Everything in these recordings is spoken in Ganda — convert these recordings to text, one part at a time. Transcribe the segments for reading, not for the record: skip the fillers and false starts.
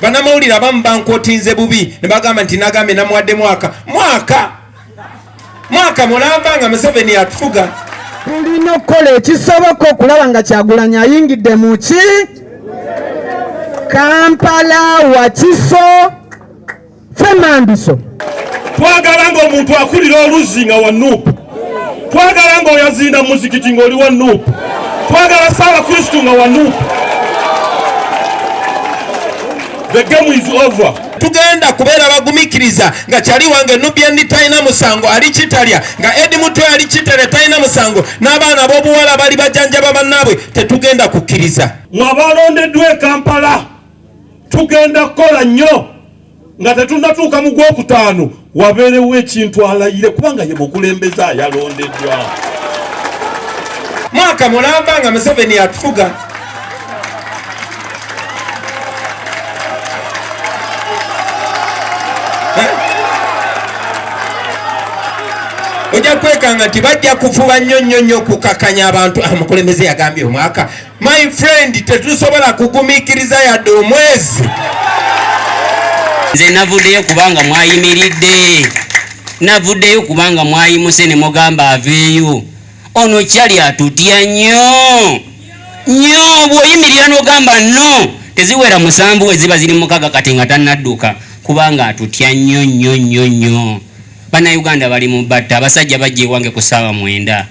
banamawulire abamu bankotinze bubi ne bagamba nti nagambe namuwadde mwaka mulamba nga Museveni atufuga. Tulina okukola ekisoboka okulaba nga Kyagulanyi ayingidde mu ki Kampala Wakiso Femambiso. Twagala nga omuntu akulira oluzzi nga wa Nuupu, twagala nga oyazinda muzikiti ng'oli wa Nuupu, twagala Ssaabakristu nga wa Nuupu. The game is over. Tugenda kubeera bagumikiriza nga Kyali wange Nubian talina musango ali kitalya, nga Edi Mutwe ali kitalya talina musango, n'abaana b'obuwala bali bajjanjaba bannaabwe, tetugenda kukkiriza. Mwabalondeddwa e Kampala tugenda kukola nnyo nga tetunnatuuka mu Gwokutaano wabeerewo ekintu alayire kubanga ye mukulembeze yalondeddwa. Mwaka mulamba nga Museveni atufuga. Ojja kwekanga nti bajja kufuba nnyo kukakanya abantu. Mukulembeze yagambye omwaka. My friend, tetusobola kugumikiriza yadde omwezi. Nze navuddeyo kubanga mwayimiridde, navuddeyo kubanga mwayimuse ne mugamba aveeyo. Ono Kyali atutya nnyo bw'oyimirira n'ogamba no teziwera 7 eziba ziri 6 kati nga tannadduka kubanga atutya nnyo. Bannayuganda bali mu batta, abasajja bajja ewange ku ssaawa 9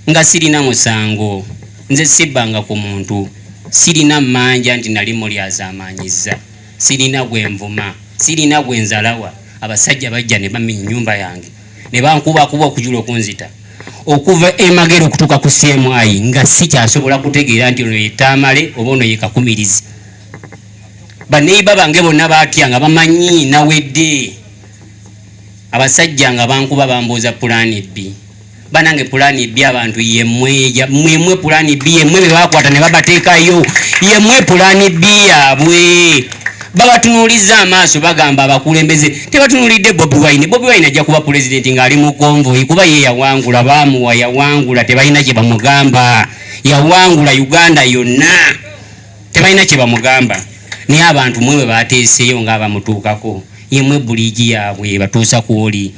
nga sirina musango. Nze sibbanga ku muntu, sirina mmanja nti nali mulyazaamaanyiza, sirina gwenvuma, sirina gwenzalawa. Abasajja bajja ne bamenya ennyumba yange ne bankubakuba okujula okunzita okuva emagero okutuuka ku CMI nga sikyasobola kutegeera nti ono ye Tamale oba ono ye Kakumirizi. Baneiba bange bonna batya nga bamanyi nawedde. Abasajja nga bankuba bambuuza pulaani B. Banange pulaani B abantu yemmwe pulaani B yemmwe bebakwata ne babateekayo yemmwe pulaani B yaabwe. Babatunuuliza amaaso bagamba abakulembeze tebatunulidde Bobi Wine ajja kuba pulezidenti ng'ali mu konvoyi kuba ye yawangula, baamuwa yawangula, tebalina kye bamugamba, yawangula Uganda yonna tebalina kye bamugamba. Naye abantu mwe bateeseyo nga bamutuukako yemmwe buliigi yaabwe batuusa kwoli,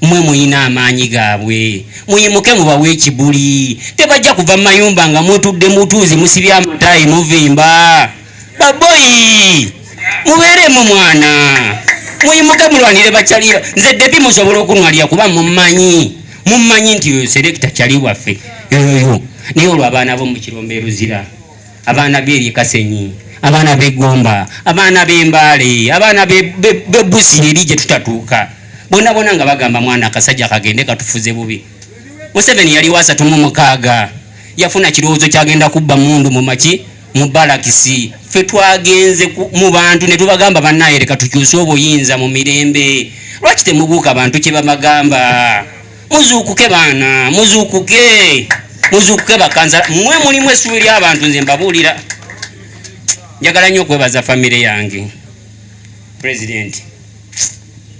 mwe muyina amaanyi gaabwe, muyimuke mubawe ekibuli. Tebajja kuva mu mayumba nga mutudde mutuuzi musibye amataayi muvimba. Baboyi mubeeremu mwana, muyimuke mulwanire bakyalira. Nze debi musobola okunwalira kuba mumanyi nti oyo selekita Kyali waffe yoyoyo. Naye olwo abaana bo mu Kirombe Ruzira, abaana b'eri Kasenyi, abaana b'Egomba, abaana b'Embaale, abaana b'Ebbusi eri gye tutatuuka, bonna nga bagamba mwana akasajja kagende katufuze bubi. Museveni yali wa 36 yafuna kirowoozo kyagenda kubba mundu mu maki mu balakisi. Ffe twagenze mu bantu ne tubagamba bannaye leka tukyuse obuyinza mu mirembe. Lwaki temubuuka abantu kye bamagamba? Muzuukuke baana, muzuukuke bakanza. Mmwe mulimu essuubi ly'abantu, nze mbabuulira. Njagala nnyo okwebaza famire yange. President,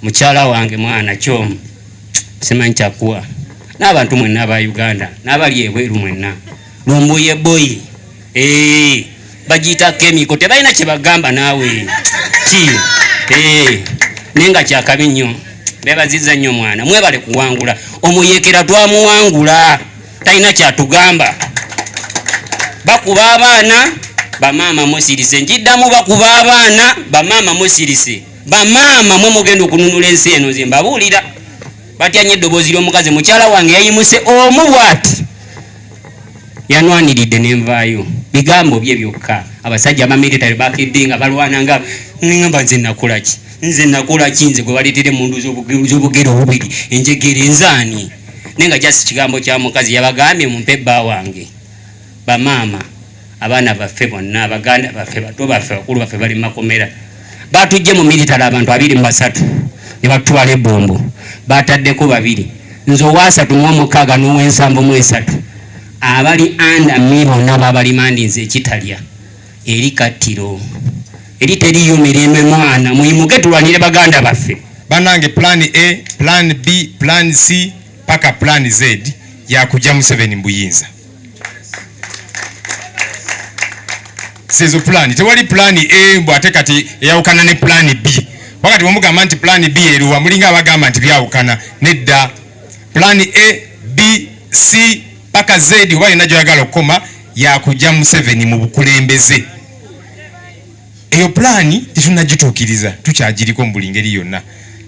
mukyala wange mwana Kyomu, simanyi kyakuwa. N'abantu mwenna aba Uganda, n'abali ebweru mwenna. Lumbuye boyi. Bagiyita kemiko, tebalina kye bagamba naawe. Nenga kyakabi nnyo. Bebaziza nnyo mwana. Mwebale kuwangula. Omuyekera twamuwangula. Talina kyatugamba. Bakuba abaana, bamaama musirise. Njiddamu bakuba abaana, bamaama musirise. Bamaama mwe mugenda okununula ensi eno nze mbabuulira. Batya nnyo eddoboozi ly'omukazi mukyala wange yayimuse omu bw'ati. Yanwaniridde n'envaayo. Bigambo bye byokka. Abasajja abamilitary bakedde nga balwana nga ngamba nze nakola ki nze gwe baleetere mundu z'obugero obubiri enjegere enzaani. Nenga just kigambo kya mukazi yabagambye mumpe bba wange. Bamaama abaana baffe bonna Abaganda baffe bato baffe bakulu baffe bali makomera batujje mu military abantu 23 ne batwala ebombo bataddeko 2 nze owa 3 n'ow'ensanvu mu 3 abali anda bonna babali mandinze ekitalya eri kattiro eri teriyo mirembe mwana muyimuke tulwanire Baganda baffe. Banange plan A, plan B, plan C paka plan Z yakujja Museveni mbuyinza. sezo plan tewali plan A bwate kati yawukana ne plan B wakati bwomugamba nti plan B eruwa mulinga abagamba nti byawukana nedda plan A B C paka Z oba ina joyagala okoma yakujja Museveni mu bukulembeze eyo plan tetunagituukiriza tukyagiriko mu buli ngeri yonna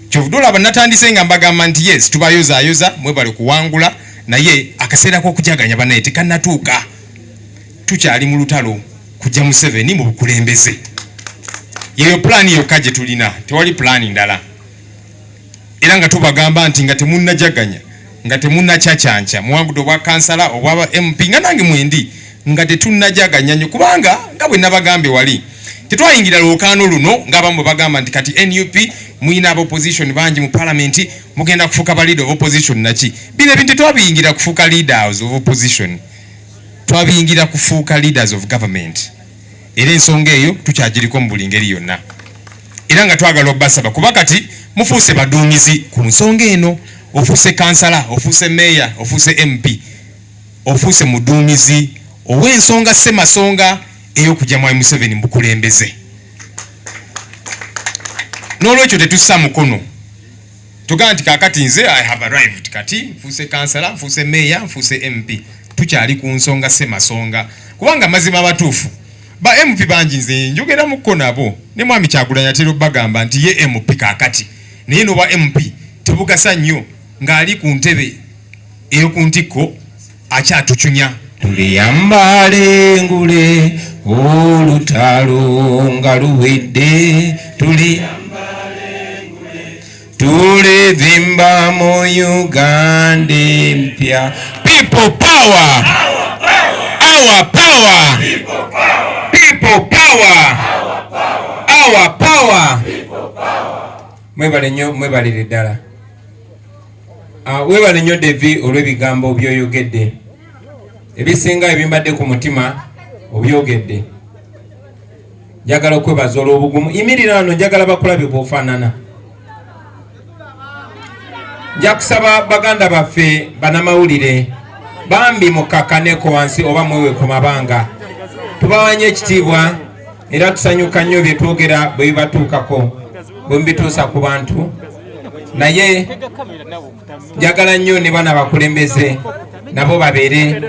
kyovudola abanatandise nga mbagamba nti yes tubayoza mwebale kuwangula naye akaseera k'okujaganya banaye tekannatuuka tukyali mu lutalo kujja Museveni mu bukulembeze yeyo plan yokka gye tulina tewali plan ndala era nga tubagamba nti nga temunnajaganya nga temunnacacyanca muwangudo bwa kansala obwaba MP nga nange mwendi nga tetunnajaganya nnyo kubanga nga bwe nabagambe wali tetwayingira lwokaano luno ng'abamu bagamba nti kati NUP muyina aba opposition bangi mu parliament mugenda kufuuka ba leader of opposition naki bino ebintu twabiyingira kufuuka leaders of opposition twabiyingira kufuuka leaders of government era ensonga eyo tukyagiriko mu buli ngeri yonna era nga twagala obbasaba kuba kati mufuuse baduumizi ku nsonga eno ofuuse kansala ofuuse meya ofuuse MP ofuuse muduumizi ow'ensonga semasonga ey'okujja Mwai Museveni mu bukulembeze n'olwekyo tetussa mukono tugamba nti kaakati nze I have arrived kati nfuuse kansala nfuuse meya nfuuse MP tukyali ku nsonga semasonga kubanga mazima abatuufu ba MP bangi nze njogera muko nabo ne Mwami Kyagulanyi atera bagamba nti ye MP kaakati naye no ba MP tebugasa nnyo ng'ali ku ntebe ey'oku ntikko akyatucunya tuliyambale ngule olutalo nga luwedde tulivimba mu Uganda mpya people power our power people power our power mwebale nnyo mwebalire ddala webale nnyo Devi olw'ebigambo by'oyogedde ebisinga ebimbadde ku mutima obyogedde njagala okwebaza olw'obugumu yimirira wano njagala bakulabe bw'ofaanana nja kusaba baganda baffe banamawulire bambi mukakkaneko wansi oba mwewe ku mabanga tubawanye ekitiibwa era tusanyuka nnyo bye twogera bwe bibatuukako bwe mbituusa ku bantu naye njagala nnyo ne bana bakulembeze nabo babeere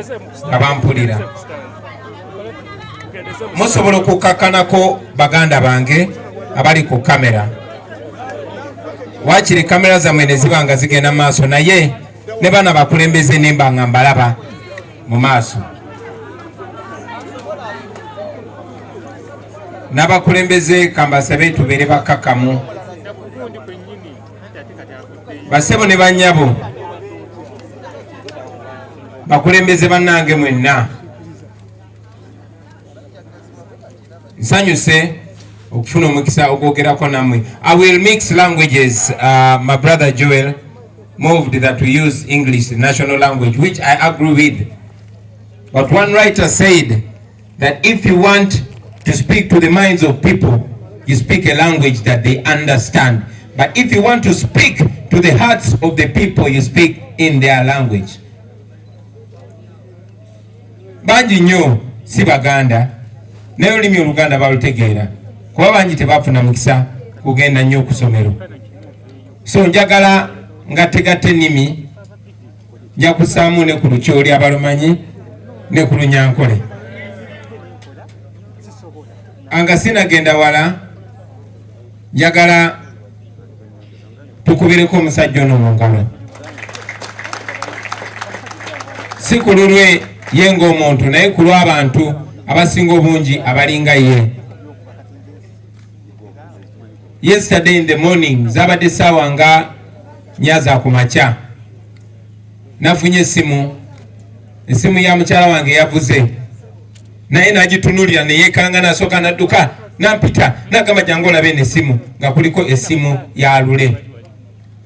nga bampulira musobola okukakkanako baganda bange abali ku kamera wakiri kamera zammwe ne ziba nga zigenda maaso naye ne bana bakulembeze nemba nga mbalaba mu maaso n'abakulembeze kambasabe tubeere bakkakkamu basebo ne bannyabo bakulembeze bannange mwenna nsanyuse okufuna omukisa ogwogerako nammwe. I will mix languages. My brother Joel moved that we use English, the national language, which I agree with. But one writer said that if you want to speak to the minds of people, you speak a language that they understand. But if you want to speak to the hearts of the people, you speak in their language. Banji nnyo si Baganda naye olulimi Oluganda balutegeera kuba bangi tebafuna mukisa kugenda nnyo ku ssomero. So njagala ngategatte ennimi nja kussaamu ne ku Lukyoli abalumanyi ne ku Lunyankole. Anga sinagenda wala njagala tukubireko omusajja ono mu ngalo. Si ku lulwe ye ng'omuntu naye ku lw'abantu abasinga obungi abalinga ye. Yesterday in the morning zabadde ssaawa nga nyaza ku makya nafunye essimu ya mukyala wange yavuze naye nagitunulira ne yeekanga nasooka nadduka nampita nagamba jangu olabe eno essimu nga kuliko essimu ya Lule.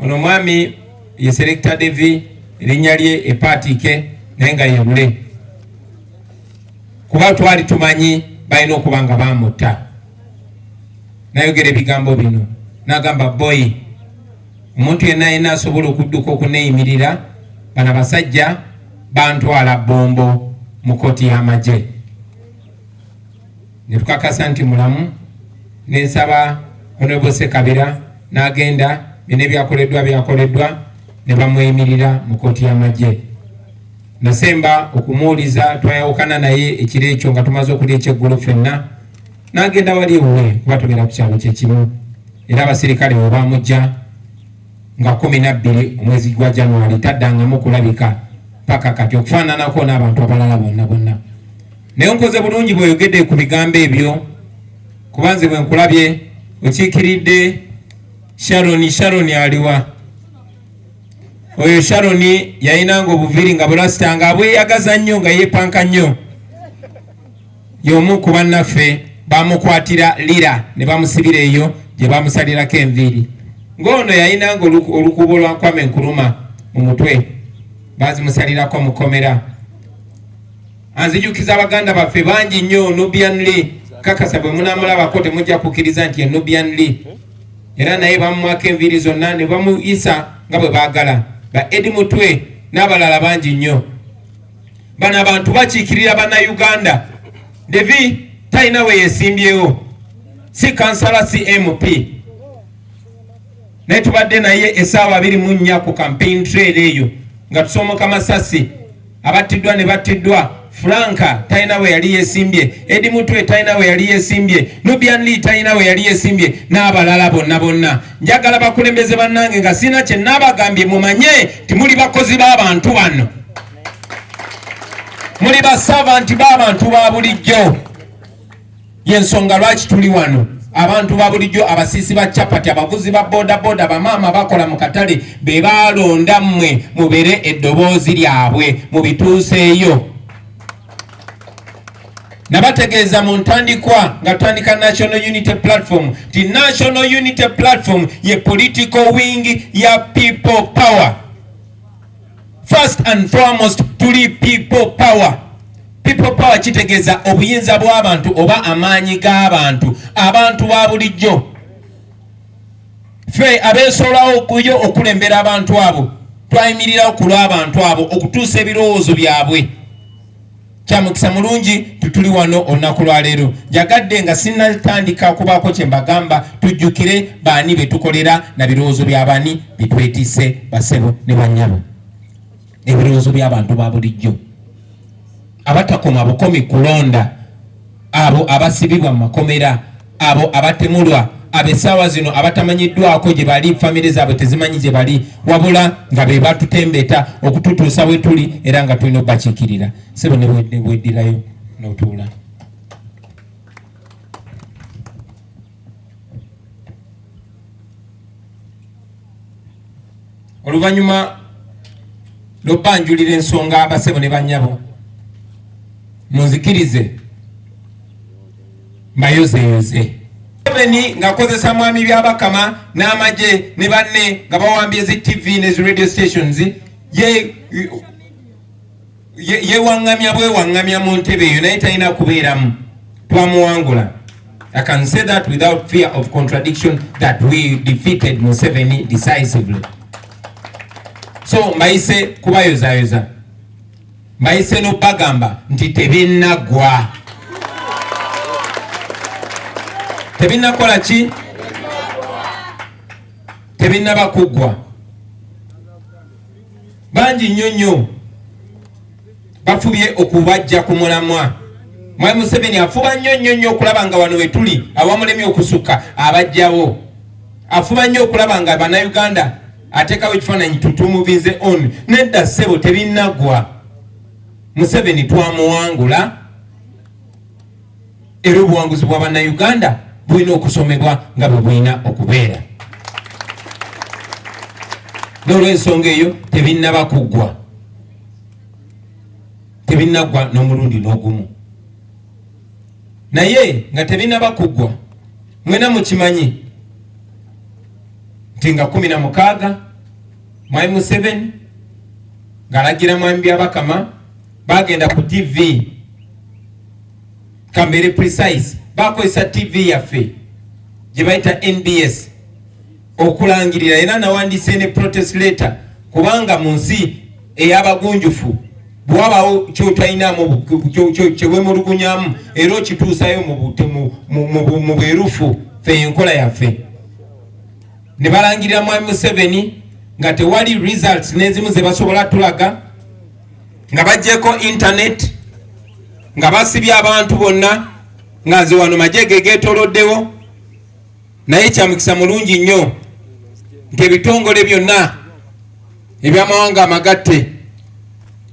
Ono mwami ye Selector Devi erinnya lye epaatiike naye nga ye Lule. Kuba twali tumanyi balina okuba nga bamutta. Nayogera ebigambo bino nagamba boy omuntu yenna yenna asobola okudduka okuneeyimirira bano abasajja bantwala bombo mu kkooti y'amagye. ne tukakasa nti mulamu nensaba Honorable Ssekabira n'agenda bine byakoleddwa ne bamweyimirira mu kkooti y'amagye. Nasemba okumuwuliza twayawukana naye ekiro ekyo nga tumaze okulya ekyeggulu ffenna n'agenda wali ewuwe kuba tubeera ku kyalo kyekimu era abasirikale we bamujja nga 12 omwezi gwa January taddangamu kulabika paka kati okufaananako n'abantu abalala bonna. Naye nkoze bulungi bweyogedde ku bigambo ebyo kuba nze bwe nkulabye okiikiridde Sharon aliwa oyo Sharon yayinanga obuviiri nga bulasita nga bweyagaza nnyo nga yeepanka nnyo y'omu ku bannaffe bamukwatira lira ne bamusibira eyo gye bamusalirako enviiri ng'ono yayinanga olukubo lwa Kwame Nkrumah mu mutwe bazimusalirako mukomera. Anzijukiza abaganda baffe bangi nnyo Nubian Lee kakasa bwe munaamulabako temujja kukkiriza nti ye Nubian Lee era naye bamumwako enviiri zonna ne bamuyisa nga bwe baagala ba Edi Mutwe n'abalala bangi nnyo. Bano abantu bakiikirira bannayuganda. Devi talina we yeesimbyewo si kansala si MP naye tubadde naye essaawa 24 ku campaign trail eyo nga tusomoka masasi abattiddwa ne battiddwa. Franka talina we yali yeesimbye, Edi Mutwe talina we yali yeesimbye, Nubian Lee talina we yali yeesimbye n'abalala bonna. Njagala bakulembeze bannange nga sina kye nabagambye mumanye timuli bakozi b'abantu bano, muli basavanti b'abantu ba bulijjo. Yensonga lwaki tuli wano abantu ba bulijjo, abasiisi ba chapati, abavuzi ba bodaboda, bamaama bakola mu katale be balonda mmwe mubere eddoboozi lyabwe mubituuseeyo. Nabategeeza mu ntandikwa nga tutandika National Unity Platform ti National Unity Platform ye political wing ya people power. First and foremost tuli people power. People power kitegeeza obuyinza bw'abantu oba amaanyi g'abantu, abantu ba bulijjo. Ffe abeesolawo okuyo okulembera abantu abo twayimirirawo ku lw'abantu abo okutuusa ebirowoozo byabwe. Kyamukisa mulungi tutuli wano olunaku lwa leero. Njagadde nga sinnatandika kubaako kye mbagamba tujjukire baani be tukolera na birowoozo by'abaani bitwetisse basebo ne bannyabo. Ebirowoozo by'abantu ba bulijjo abatakoma bukomi kulonda, abo abasibibwa mu makomera, abo abatemulwa, ab'essaawa zino abatamanyiddwako gye bali, famire zaabwe tezimanyi gye bali, wabula nga be batutembeta okututuusa we tuli era nga tulina okubakiikirira. Sebo ne bweddirayo n'otuula. Oluvannyuma lw'obbanjulira ensonga abasebo ne bannyabo, munzikirize mbayozeyoze. Nga akozesa mwami by'Abakama n'amagye ne banne nga bawambye zi TV ne zi radio stations yewaŋŋamya bwewaŋŋamya mu ntebe eyo naye talina kubeeramu, twamuwangula. I can say that without fear of contradiction that we defeated Museveni decisively. So mbayise kubayozayoza, mbayise n'obbagamba nti tebinnagwa. Tebinnakola ki? Tebinnaba kuggwa. Bangi nnyo bafubye okubajja ku mulamwa. Mwami Museveni afuba nnyo okulaba nga wano we tuli awamulemye okusukka abajjawo. Afuba nnyo okulaba nga bannayuganda ateekawo ekifaananyi tutumuvize on. Nedda ssebo tebinnagwa. Museveni twamuwangula era obuwanguzi bwa bannayuganda bulina okusomebwa nga bwe bulina okubeera. N'olw'ensonga eyo tebinnaba kuggwa, tebinnagwa n'omulundi n'ogumu. Naye nga tebinnaba kuggwa, mwena mukimanyi nti nga 16 Mwami Museveni ng'alagira mwami by'Abakama bagenda ku TV, kambere precise, bakozesa TV yaffe gye bayita NBS okulangirira, era nawandiise ne protest letter kubanga mu nsi ey'abagunjufu bw'abawo ky'otayinamu kyewemulugunyamu era okituusayo mu bwerufu fe enkola yaffe. Ne balangirira Mwami Museveni nga tewali results n'ezimu ze basobola tulaga, nga bajjeko internet, nga basibye abantu bonna, nga nze wano majege geetooloddewo. Naye kyamukisa mulungi nnyo ng'ebitongole byonna eby'amawanga amagatte,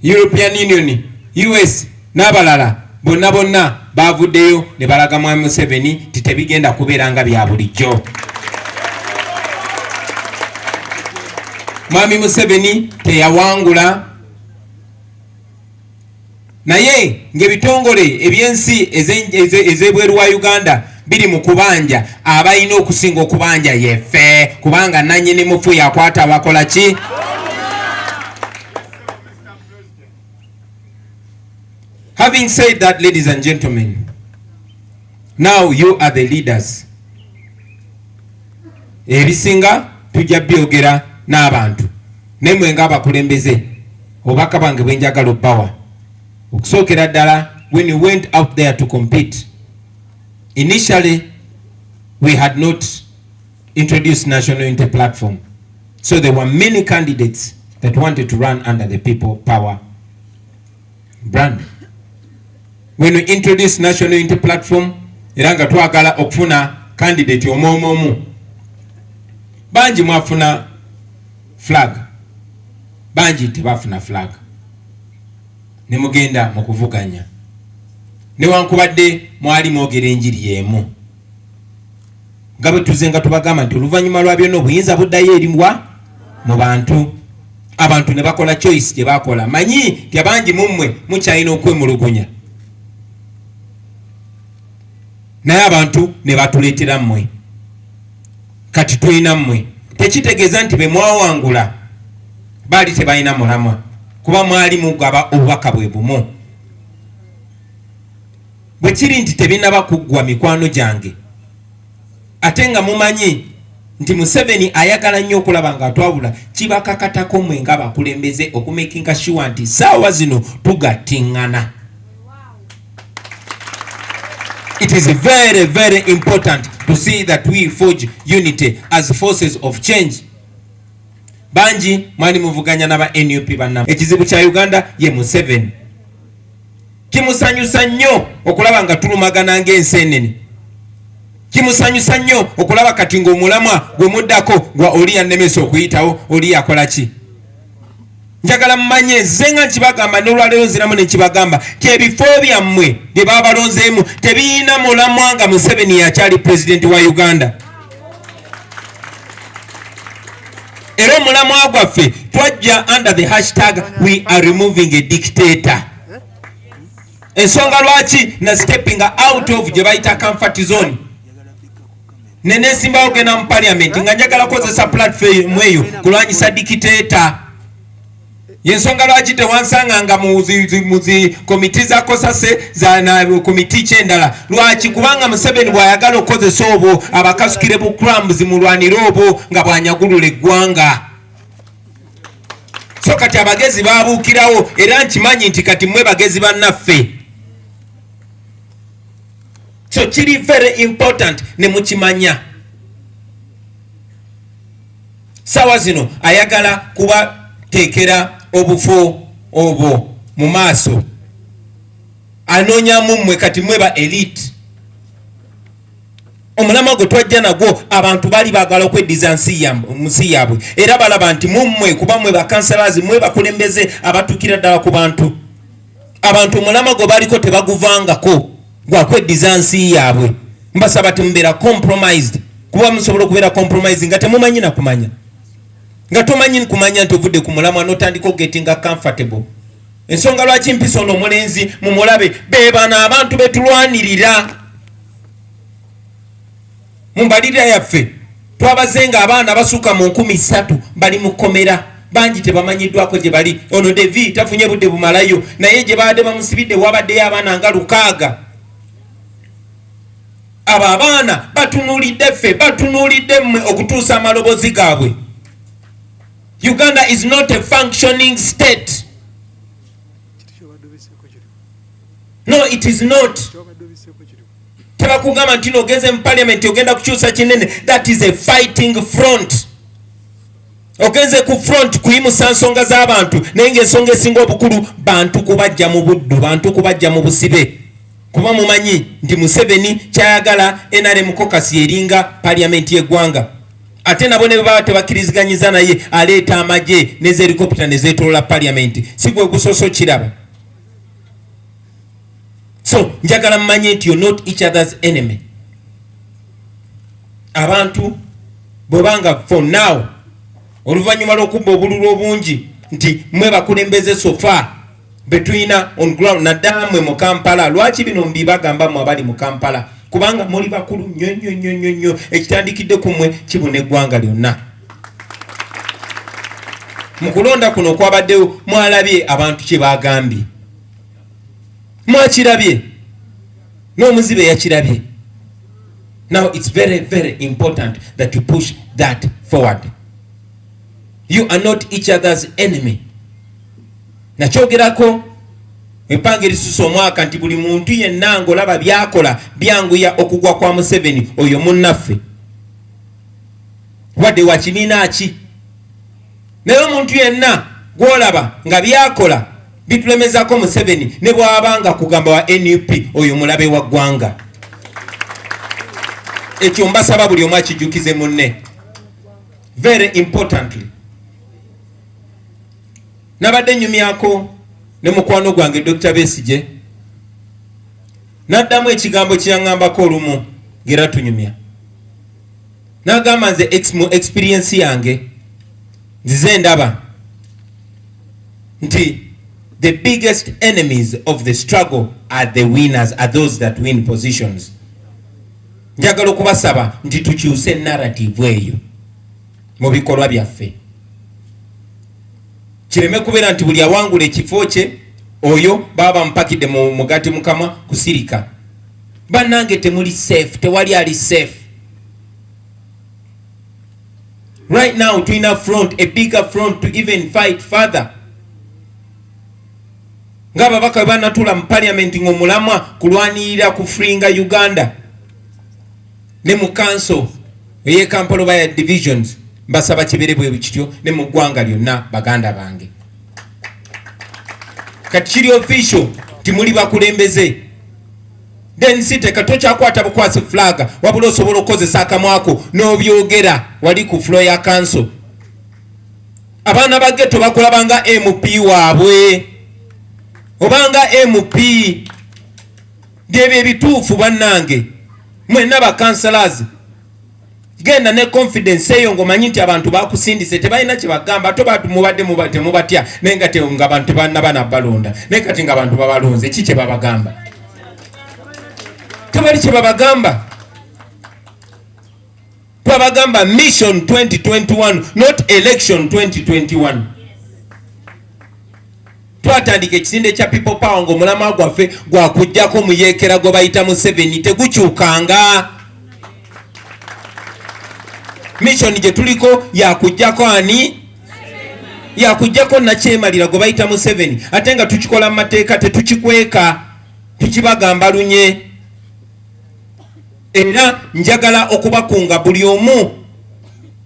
European Union, US n'abalala bonna baavuddeyo ne balaga Mwami Museveni ti tebigenda kubeera nga bya bulijjo. Mwami Museveni teyawangula, naye ng'ebitongole ebyensi ez'ebweru wa Uganda biri mu kubanja, abalina okusinga okubanja yeffe, kubanga nannyini mufu yakwata abakola ki? Having said that, ladies and gentlemen, now you are the leaders. Ebisinga tujja byogera n'abantu nemwe nga abakulembeze obubaka bwange bwenjagala obbawa. Okusookera ddala, when you went out there to compete, initially we had not introduced National Unity Platform, so there were many candidates that wanted to run under the People Power brand. When we introduced National Unity Platform, era nga twagala okufuna candidate omwomu, bangi mwafuna flag, bangi tebafuna flag, ne mugenda mu kuvuganya newankubadde mwali mwogera enjiri y'emu, nga bwe tuze nga tubagamba nti oluvannyuma lwa byonna obuyinza buddayo erimwa mu bantu. Abantu ne bakola choice gye bakola. Manyi ti abangi mummwe mukyalina okwemulugunya, naye abantu ne batuleetera mmwe, kati tulina mmwe. Tekitegeeza nti be mwawangula baali tebalina mulamwa, kuba mwali mugaba obubaka bwe bumu. Bwe kiri nti tebinaba kuggwa mikwano gyange, ate nga mumanyi nti Museveni ayagala nnyo okulaba nga twawula, kibakakatako mmwe ng'abakulembeze okumakinga sure nti saawa zino tugattiŋŋana. It is very, very important to see that we forge unity as forces of change. Banji mwali muvuganya n'aba NUP bannama. Ekizibu kya Uganda ye Museveni. Kimusanyusa nnyo okulaba nga tulumagana ng'enseenene. Kimusanyusa nnyo okulaba kati ng'omulamwa gwe muddako gwa oli yannemesa okuyitawo, oli yakola ki? Njagala mmanye nze nga nkibagamba n'olwaleero nziramu ne nkibagamba ti ebifo byammwe bye baba balonzeemu tebiyina mulamwa nga Museveni yakyali pulezidenti wa Uganda. Era omulamwa gwaffe twajja under the hashtag we are removing a dictator. Ensonga lwaki na stepping out of gye bayita comfort zone nene simbawo genda mu parliament nga njagala kozesa platform eyo kulwanyisa dictator. Yensonga lwaki tewansanga nga muzi komiti za kosase za na komiti kyendala lwaki? Kubanga Museveni bw'ayagala okukozesa obwo abakasukire bu crumbs mulwanira obwo nga bw'anyagulula eggwanga. So kati abagezi babuukirawo era nkimanyi nti kati mmwe bagezi bannaffe. So kiri very important ne mukimanya. Sawa zino ayagala kubateekera obufo obwo mu maaso, anoonyamu mmwe kati mwe ba elite. Omulamwa gwe twajja nagwo abantu bali baagala okweddiza nsi yaabwe era balaba nti mummwe kuba mmwe bakansalazi mmwe bakulembeze abatuukira ddala ku bantu. Abantu omulamwa gwe baliko tebaguvangako gwa kweddiza nsi yaabwe. Mbasaba temubeera compromised, kuba musobola okubeera compromised nga temumanyi na kumanya, nga tomanyi kumanya nti ovudde ku mulamwa n'otandika okugetinga comfortable. Ensonga lwaki mpisa ono omulenzi mumulabe be bano abantu betulwanirira mu mbalirira yaffe. Twabazenga abaana basuka mu 3,000 bali mu kkomera, bangi tebamanyiddwako gye bali. Ono Devi tafunye budde bumalayo, naye gye baadde bamusibidde wabaddeyo abaana nga 600. Abo abaana batunuulidde ffe, batunuulidde mmwe okutuusa amalobozi gaabwe. Uganda is not a functioning state. No, it is not. Tebakugamba nti ogeze mu parliament ogenda kukyusa kinene. That is a fighting front. Ogenze ku front kuyimusa nsonga z'abantu naye ng'ensonga esinga obukulu bantu kubajja mu buddu, bantu kubajja mu busibe. Kuba mumanyi nti Museveni kyayagala NRM caucus eringa parliament y'eggwanga. Ate nabo ne baba tebakkirizganyiza naye aleeta amagye ne helicopter ne zeetolola parliament. Si gwe gusoso kiraba. So njagala mmanye nti you're not each other's enemy. Abantu bwebanga for now oluvannyuma lw'okubba obululu obungi nti mwe bakulembeze sofa betwina on ground naddala mmwe mu Kampala. Lwaki bino mbibagamba mmwe abali mu Kampala? Kubanga muli bakulu nnyo ekitandikidde ku mmwe kibuna eggwanga lyonna. Mu kulonda kuno kwabaddewo mwalabye abantu kye bagambye. Mwakirabye n'omuzibe yakirabye. Now it's very, very important that you push that forward. You are not each other's enemy. Nakyogerako empanga erisusa omwaka nti buli muntu yenna ng'olaba byakola byanguya okugwa kwa Museveni oyo munnaffe. Wadde wa kibiina ki? Naye omuntu yenna gw'olaba nga byakola bitulemezako Museveni ne bw'abanga kugamba wa NUP oyo mulabe wa ggwanga. Ekyo mbasaba buli omu akijjukize munne. Very importantly. Nabadde nnyumyako ne mukwano gwange Dr. Besigye. Naddamu ekigambo kyeyaŋŋambako olumu ng'era tunyumya. N'agamba nze experience yange nzize ndaba nti the biggest enemies of the struggle are the winners, are those that win positions. Njagala okubasaba nti tukyuse narrative eyo mu bikolwa byaffe. Kireme kubeera nti buli awangula ekifo kye oyo baba mpakidde mu mugati mukama kusirika. Bannange temuli safe, tewali ali safe. Right now tulina front, a bigger front to even fight further. Ng'ababaka bwe banatula mu parliament ng'omulamwa kulwanirira kufuringa Uganda ne mu council ey'e Kampala by divisions. Mbasaba kibeere bwe kityo ne mu ggwanga lyonna baganda bange. Kati kiri official timuli bakulembeze. Then site katokyakwata bukwasi flag wabula osobola okukozesa akamwako n'obyogera wali ku floor ya council. Abaana ba ghetto bakulabanga MP waabwe obanga MP byebyo ebituufu bannange mwenna ba councillors. Genda ne confidence eyo ng'omanyi nti abantu bakusindise tebalina kye bagamba ate bantu mubadde temubatya naye nga nga bantu bana balonda naye kati nga abantu babalonze ki kye babagamba? Tebali kye babagamba. Twabagamba mission 2021 not election 2021. Twatandika ekisinde kya people power ng'omulama gwaffe gwakujjako muyeekera gwe bayita Museveni tegukyukanga. Mission gye tuliko yakujjako ani? Yakujjako nakyemalira gwe bayita Museveni. Ate nga tukikola mu mateeka tetukikweka, tukibagamba lunye. Era njagala okubakunga buli omu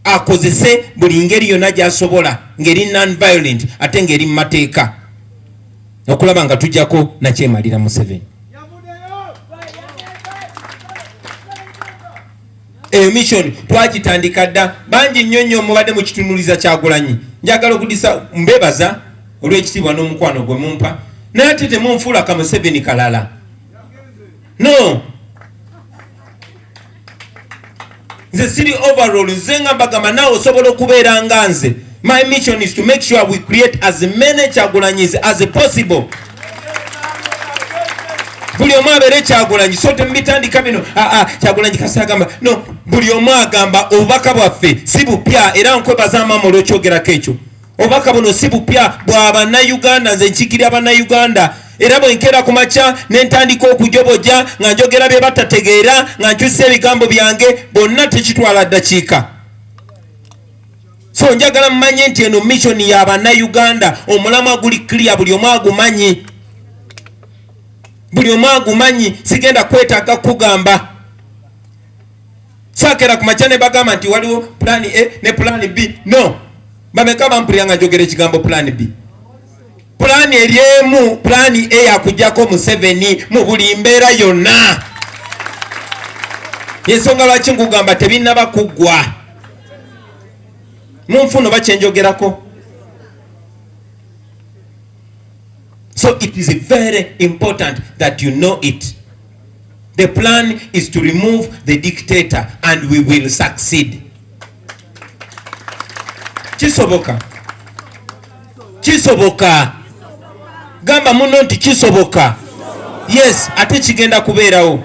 akozese buli ngeri yonna gy'asobola ngeri non-violent ate ngeri mu mateeka okulaba nga tujjako nakyemalira Museveni. Mission twagitandika dda bangi nnyo mubadde mu kitunuliza Kyagulanyi. Njagala okudisa mbebaza olw'ekitiibwa n'omukwano gwe mumpa naye ate temunfuula ka Museveni kalala. No. Nze siri overall nze nga mbagamba naawe osobola okubeera nga nze. My mission is to make sure we create as many Kyagulanyis as possible. Buli omu abeere Kyagulanyi so temubitandika bino Kyagulanyi kasi agamba no buli omu agamba obubaka bwaffe si bupya era nkwebaza maama olw'okyogerako ekyo. Obubaka buno si bupya bwa bannayuganda nze nkikirira bannayuganda era bwe nkeera ku makya ne ntandika okujobojja nga njogera bye batategeera nga nkyusa ebigambo byange bonna tekitwala ddakiika. So njagala mmanye nti eno mission ya bannayuganda omulamwa guli clear buli omu agumanyi. buli omu agumanyi, sigenda kwetaaga kugamba. Sakera ku makya ne bagamba nti waliwo plan A ne plan B. No, bameka bampulira nga njogera ekigambo plan B. Plan eryemu, plan A yakujjako Museveni mu buli mbeera yonna. Yensonga lwaki nkugamba tebinnaba kuggwa. Munfuno bakyenjogerako. So it is very important that you know it. The plan is to remove the dictator and we will succeed. Kisoboka. Kisoboka. Gamba muno nti kisoboka. Yes, ate kigenda kubeerawo.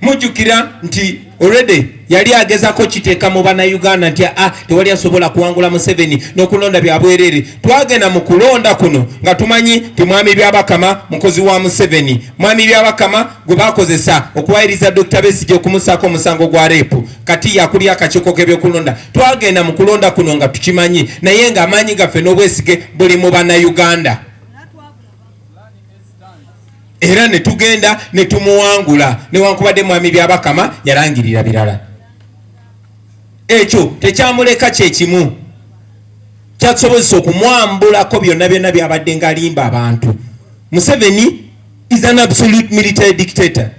Mujjukira nti already yali agezako kiteeka mu bannayuganda nti tewali asobola kuwangula Museveni n'okulonda byabwerere. Twagenda mu kulonda kuno nga tumanyi ti mwami Byabakama mukozi wa Museveni. Mwami Byabakama gwe bakozesa okuwayiriza Dr. Besigye okumusaako omusango gwa reepu. Kati yakuli akakiiko k'ebyokulonda. Twagenda mu kulonda kuno nga tukimanyi, naye ng'amaanyi gaffe n'obwesige buli mu bannayuganda. Era ne tugenda ne tumuwangula newankubadde mwami Byabakama yalangirira birala. Ekyo tekyamuleka kyekimu, kyasobozesa okumwambulako byonna byonna byabadde ng'alimba abantu. Museveni is an absolute military dictator.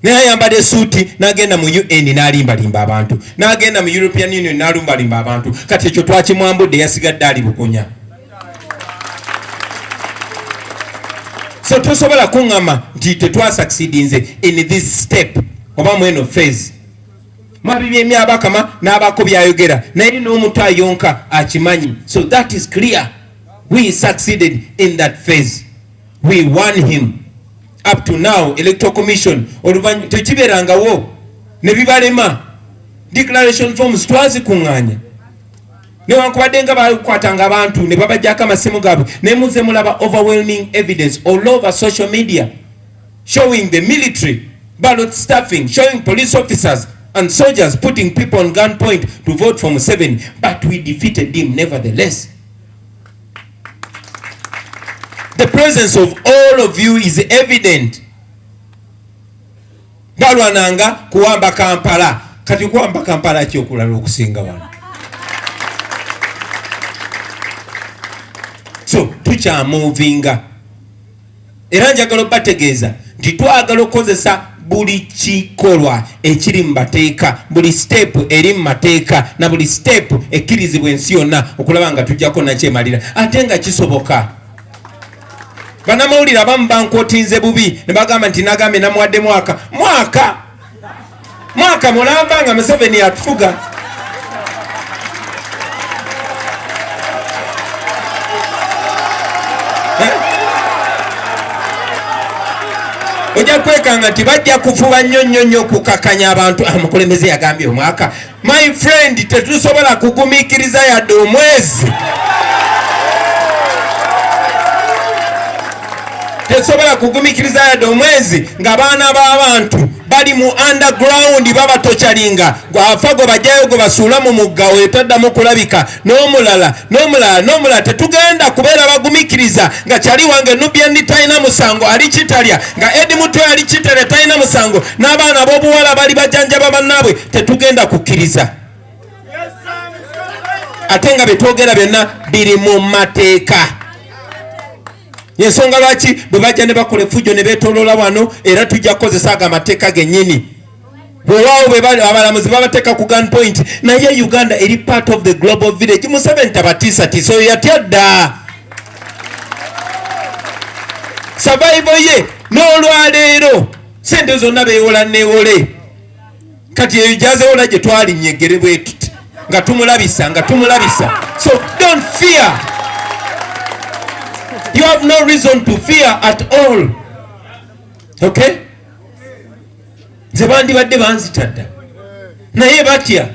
Naye ayambadde suuti n'agenda mu UN n'alimbalimba abantu, n'agenda mu European Union n'alumbalimba abantu. Kati ekyo twakimwambudde, yasigadde ali bukunya. So tosobola kuŋŋama nti tetwasucceedinze in this step oba mweno phase. Mwabibye Byabakama n'abako byayogera, naye n'omuntu ayonka akimanyi. So that is clear. We succeeded in that phase. We won him. Up to now, Electoral Commission tekibeerangawo ne bibalema. Declaration forms twazikuŋŋaanya. Newankubadde nga bakwatanga abantu ne babajjako amasimu gaabwe, ne muze mulaba overwhelming evidence all over social media showing the military ballot staffing, showing police officers and soldiers putting people on gunpoint to vote for Museveni, but we defeated him nevertheless. The presence of all of you is evident. Balwananga kuwamba Kampala, kati kuwamba Kampala kyokulala okusinga wano. So tukyamuvinga. Era njagala bategeeza nti twagala okukozesa buli kikolwa ekiri mu mateeka, buli step eri mu mateeka na buli step ekkirizibwa ensi yonna okulaba nga tujjako nakyemalira ate nga kisoboka. Bannamawulire abamu bankootinze bubi ne bagamba nti nagambe namuwadde mwaka mulamba nga Museveni yatufuga. Ojja kwekanga nti bajja kufuba nnyo kukakanya abantu. Mukulembeze yagambye omwaka. My friend, tetusobola kugumiikiriza yadde omwezi. Tetusobola kugumiikiriza yadde omwezi ng'abaana b'abantu bali mu underground babatokyalinga. Gwafa gwe bajjayo gwe basuula mu mugga wetaddamu kulabika. N'omulala tetugenda kubeera bagumiikiriza nga kyali wange Nubian talina musango ali kitalya, nga Edi Mutwe ali kitalya talina musango, n'abaana b'obuwala bali bajjanjaba bannaabwe tetugenda kukkiriza. Ate nga betwogera byonna biri mu mateeka. Yensonga lwaki bwe bajja ne bakola effujjo ne beetoloola wano era tujja kukozesa ago amateeka gennyini. Bwewaawo abalamuzi babateeka ku gunpoint, naye Uganda eri part of the global village. Museveni tabatiisatiisa, oyo yatya dda. Survival ye n'olwaleero sente zonna beewola neewole. Kati eyo gyazeewola gye twalinnye eggere bwe tuti nga tumulabisa. So don't fear. You have no reason to fear at all. Okay? Nze bandibadde banzitadda naye batya.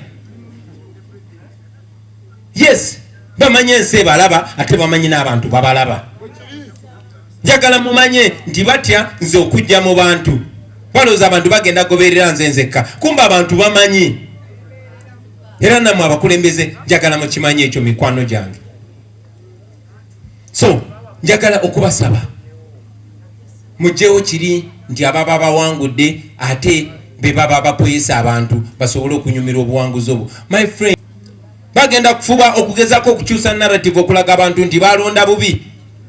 Yes, bamanyi ensi ebalaba ate bamanyi n'abantu babalaba. Njagala mumanye nti batya nze okujja mu bantu. Balowooza abantu bagenda goberera nze nzekka, kumba abantu bamanyi. Era nammwe abakulembeze njagala mukimanyi ekyo mikwano gyange. So njagala okubasaba mujjewo kiri nti ababa bawangudde ate be baba bapoyesa abantu basobole okunyumira obuwanguzi obwo. My friend, bagenda kufuba okugezako okukyusa narrative okulaga abantu nti balonda bubi.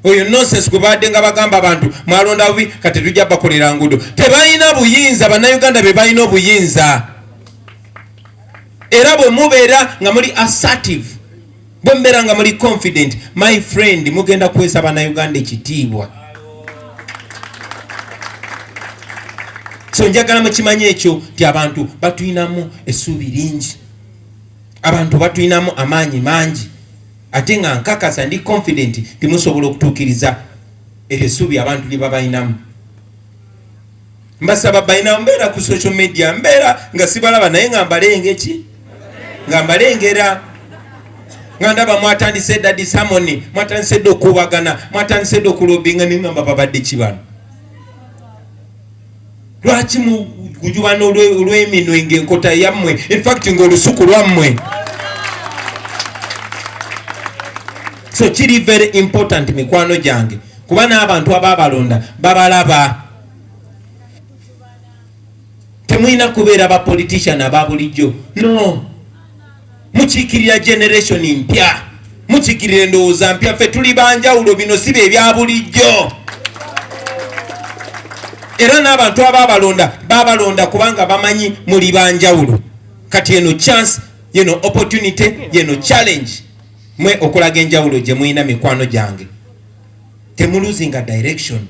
Oyo nonsense gwe badde nga bagamba abantu mwalonda bubi kati tujja bakolera ngudo. Tebalina buyinza, bannayuganda be balina obuyinza. Era bwe mubeera nga muli assertive, bwe mubeera nga muli confident, my friend, mugenda kwesa bannayuganda ekitiibwa. So njagala mukimanye ekyo nti abantu batuyinamu essuubi lingi, abantu batuyinamu amaanyi mangi, ate nga nkakasa ndi confident timusobola okutuukiriza essuubi abantu lye babayinamu. Mbasaba bayina mbeera ku social media, mbeera nga sibalaba naye nga mbalenge ki nga mbalengera nga ndaba mwatandise dda disamoni, mwatandise dda okubagana, mwatandise dda okulobinga nengamba babadde kibano. Lwaki mugujubana olw'eminwe ng'enkota yammwe, in fact ng'olusuku lwammwe? So kiri very important mikwano gyange, kuba n'abantu ababalonda babalaba. Temulina kubeera ba politician aba bulijjo, no. Mukiikirira generation mpya, mukiikirira endowooza mpya. Ffe tuli banjawulo, bino si bye ebya bulijjo. Era n'abantu ababalonda babalonda kubanga bamanyi muli banjawulo. Kati eno chance, yeno opportunity, yeno challenge mwe okulaga enjawulo gye mulina mikwano gyange. Temuluzinga direction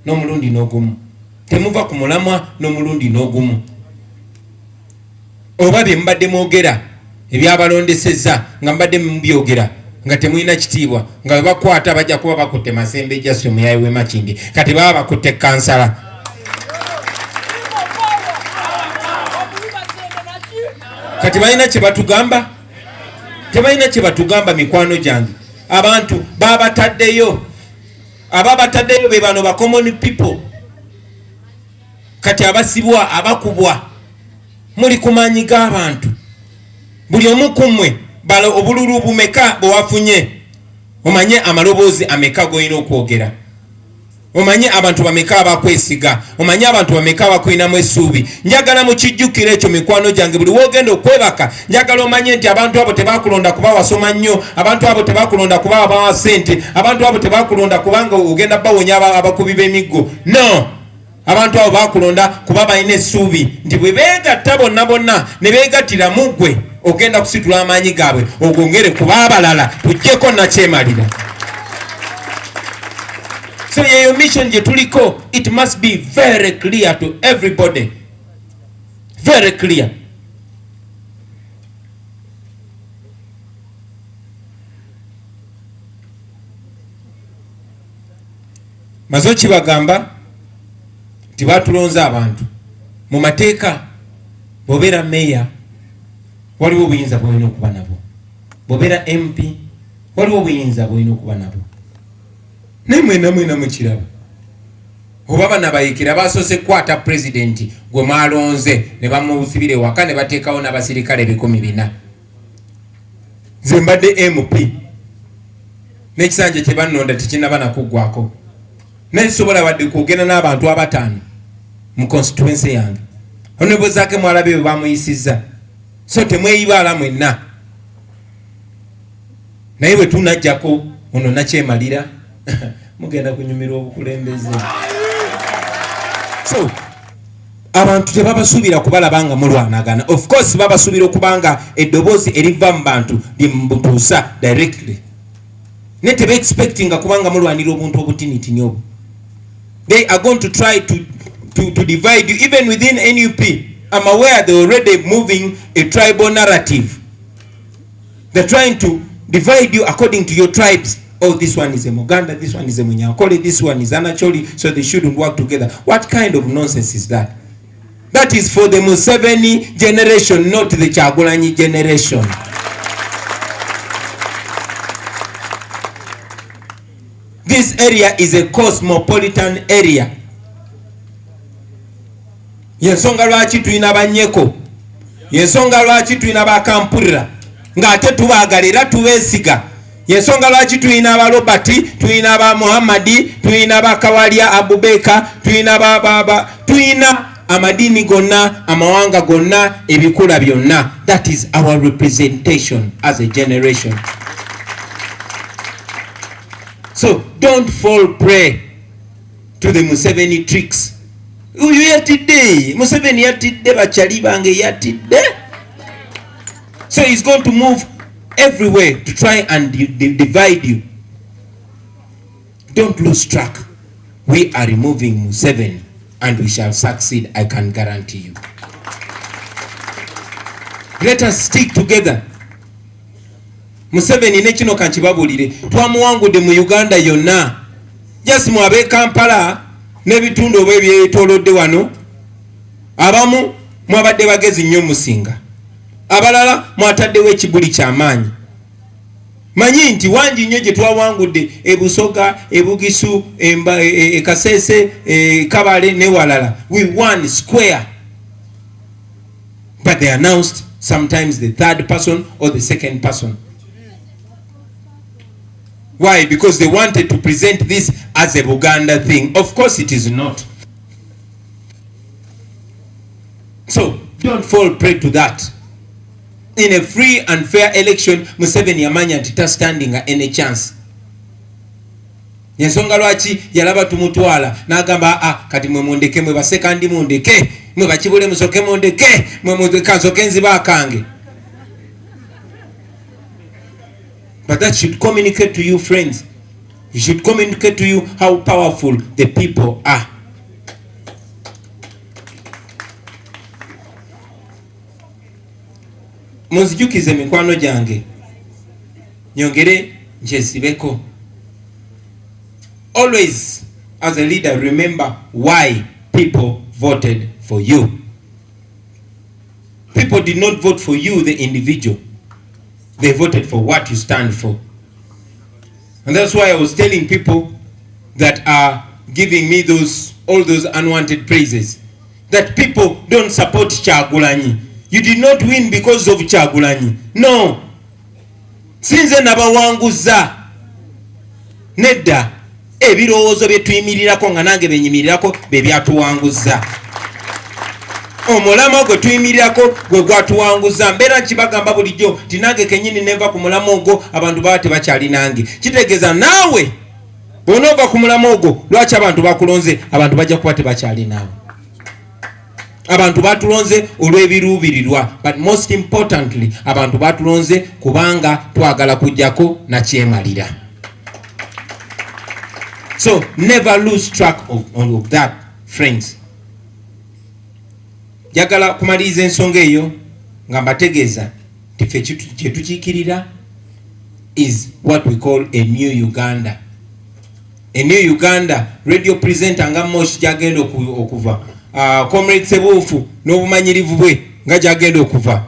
n'omulundi n'ogumu, temuva ku mulamwa n'omulundi n'ogumu. Oba bye mbadde mwogera ebyabalondesezza nga mbadde mubyogera nga temulina kitiibwa, nga bakwata bajja kuba bakutte Masembe Jason Muyayi w'e Makindye, kati baba bakutte kansala. Kati balina kye batugamba? Tebalina kye batugamba mikwano gyange. Abantu babataddeyo, ababataddeyo be bano ba common people. Kati abasibwa, abakubwa, muli kumanyi g'abantu. Buli omu ku mmwe balo obululu bumeka bwewafunye, omanye amaloboozi ameka g'olina okwogera, omanye abantu bameka abakwesiga, omanye abantu bameka abakulinamu essuubi. Njagala mukijjukira ekyo mikwano gyange. Buli woogenda okwebaka, njagala omanye nti abantu abo tebakulonda kuba wasoma nnyo, abantu abo tebakulonda kuba abawa ssente, abantu abo tebakulonda kubanga ogenda bawonya abakubi b'emiggo. No, abantu abo bakulonda kuba balina essuubi nti bwe beegatta bonna bonna ne beegattira mu ggwe, ogenda kusitula amaanyi gaabwe ogongere kuba abalala tujjeko nakyemalira. So your mission gye tuliko, it must be very clear to everybody. Very clear. Mazochi bagamba tibatulonze abantu mu mateeka. Bobera meya waliwo obuyinza bwolina okuba nabo, bobera MP waliwo obuyinza bwolina okuba nabo. Nemwena mukiraba oba banabayikira basoose kukwata pulezidenti gwe mwalonze ne bamusibira ewaka ne bateekawo n'abasirikale 100,000. Nze mbadde MP n'ekisanja kye bannonda tekinnaba nakuggwako, naye sobola wadde kwogera n'abantu 5 mu constituency yange. Honorable Zaake Mwalabe bwe bamuyisizza, so temweyibaala mwenna. Naye bwe tunajjako ono nakyemalira mugenda kunyumira obukulembeze. So abantu tebabasuubira kubalaba nga mulwanagana. Of course babasuubira okubanga eddoboozi eriva mu bantu limubutuusa directly, ne tebe expectinga kubanga mulwanira obuntu obutinitini obwo. They are going to try to divide you even within NUP. I'm aware they're already moving a tribal narrative. They're trying to divide you according to your tribes. Oh, this one is a Muganda, this one is a Munyankole, this one is Anacholi, so they shouldn't work together. What kind of nonsense is that? That is for the Museveni generation, not the Kyagulanyi generation. This area is a cosmopolitan area. Yensonga lwaki tulina Banyeko, yensonga lwaki tulina Bakampulira, ng'ate tubaagala era tubeesiga. yensonga lwaki tulina aba Robert, tulina aba Muhammadi, tulina aba Kawalia Abubeka, tulina amadini gonna, amawanga gonna, ebikula byonna. That is our representation as a generation. So don't fall prey to the Museveni tricks. Uyu yatidde, Museveni yatidde, bachali bange yatidde. So he's going to move everywhere to try and divide you. Don't lose track. We are removing Museveni and we shall succeed, I can guarantee you. Let us stick together. Museveni ne kino kankibabulire, twamuwangudde mu Uganda yonna. Just mwabe Kampala n'ebitundu obwe byetolodde wano. Abamu mwabadde bagezi nnyo musinga. Abalala mwataddewo ekibuli ky'amaanyi. Manyi nti wangi nnyo gye twawangudde e Busoga, e Bugisu, e Kasese, Kabale ne walala. We won square. But they announced sometimes the third person or the second person. Why? Because they wanted to present this as a Buganda thing. Of course it is not. So don't fall prey to that. In a free and fair election, Museveni yamanya nti ta standing any chance. Yensonga lwaki yalaba tumutwala n'agamba kati mwe mundeke, mwe basekandi mundeke, mwe bakibule musoke mundeke, mwe mukansoke nziba akange. But that should communicate to you, friends. It should communicate to you how powerful the people are. Munzijukize mikwano gyange, nyongere nkyesibeko. Always, as a leader, remember why people voted for you. People did not vote for you, the individual. They voted for what you stand for. And that's why I was telling people that are giving me all those unwanted praises, that people don't support Kyagulanyi. You did not win because of Kyagulanyi. No. Sinze nabawanguza. Nedda. Ebirowoozo bye tuyimirirako nga nange benyimirirako be byatuwanguza. Omulama gwe tuyimirirako gwe gwatuwanguza. Mbeera nkibagamba bulijjo ti nange kennyini neva ku mulama ogwo abantu baba tebakyali nange. Kitegeeza naawe bw'onoova ku mulama ogwo lwaki abantu bakulonze, abantu bajja kuba tebakyali naawe. Abantu batulonze olw'ebiruubirirwa, but most importantly abantu batulonze kubanga twagala kujjako na kyemalira. So never lose track of that, friends. Jagala kumaliriza ensonga eyo nga mbategeeza tife kye tukiikirira is what we call a new Uganda. A new Uganda radio presenter nga Moshi gyagenda okuva. Comrade Sebufu n'obumanyirivu bwe nga gyagenda okuva.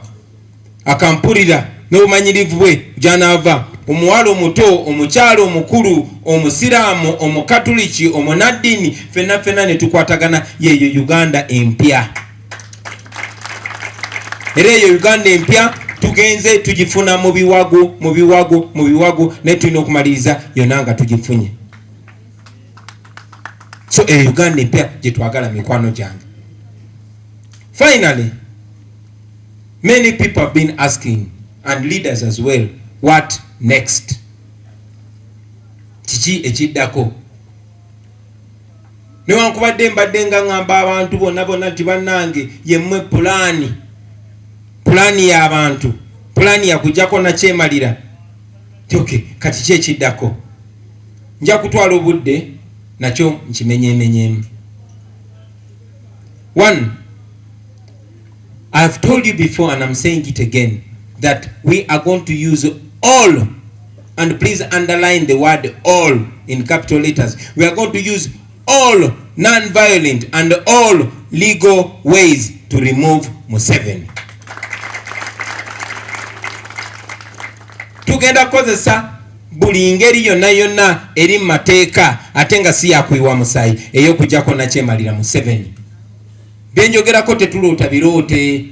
Akampulira n'obumanyirivu bwe gyanaava. Omuwala omuto, omukyalo omukulu, omusiraamu, omukatuliki, omunaddini, fenna ne tukwatagana yeyo Uganda empya. Era eyo Uganda empya tugenze tugifuna mu biwago ne tulina okumaliriza yonna nga tugifunye. So Uganda empya gye twagala mikwano gyange. Finally, many people have been asking, and leaders as well, what next? Kiki ekiddako? Newankubadde mbadde nga ngamba abantu bonna nti bannange yemmwe pulaani y'abantu, pulaani yakujjako na kyemalira. Okay, kati ki ekiddako? Nja kutwala obudde nakyo nkimenyeemenyeemu. One, I've told you before and I'm saying it again, that we are going to use all, and please underline the word all in capital letters. We are going to use all non-violent and all legal ways to remove Museveni. Tugenda kozesa buli ngeri yonna eri mateeka ate nga si yakwiwa musayi ey'okujjako na kyemalira Museveni. Byenjogerako tetuloota biroote,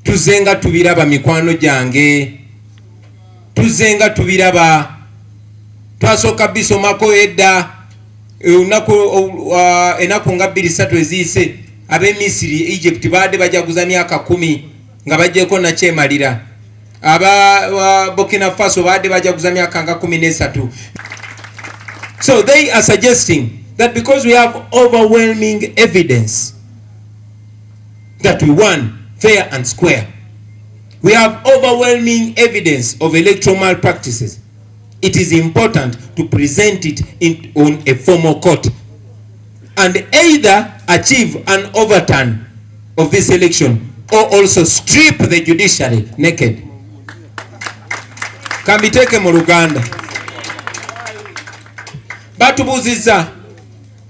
tuzenga tubiraba mikwano gyange, tuzenga tubiraba twasooka bisomako edda enaku nga 2-3 eziyise ab'emisiri Egypt baadde bajaguza myaka 10 nga bajjeko nakyemalira. Aba Burkina Faso baadde bajaguza myaka nga 13. So they are suggesting that because we have overwhelming evidence that we won fair and square, we have overwhelming evidence of electoral malpractices, it is important to present it on a formal court and either achieve an overturn of this election or also strip the judiciary naked. Kambiteke mu Luganda batubuziza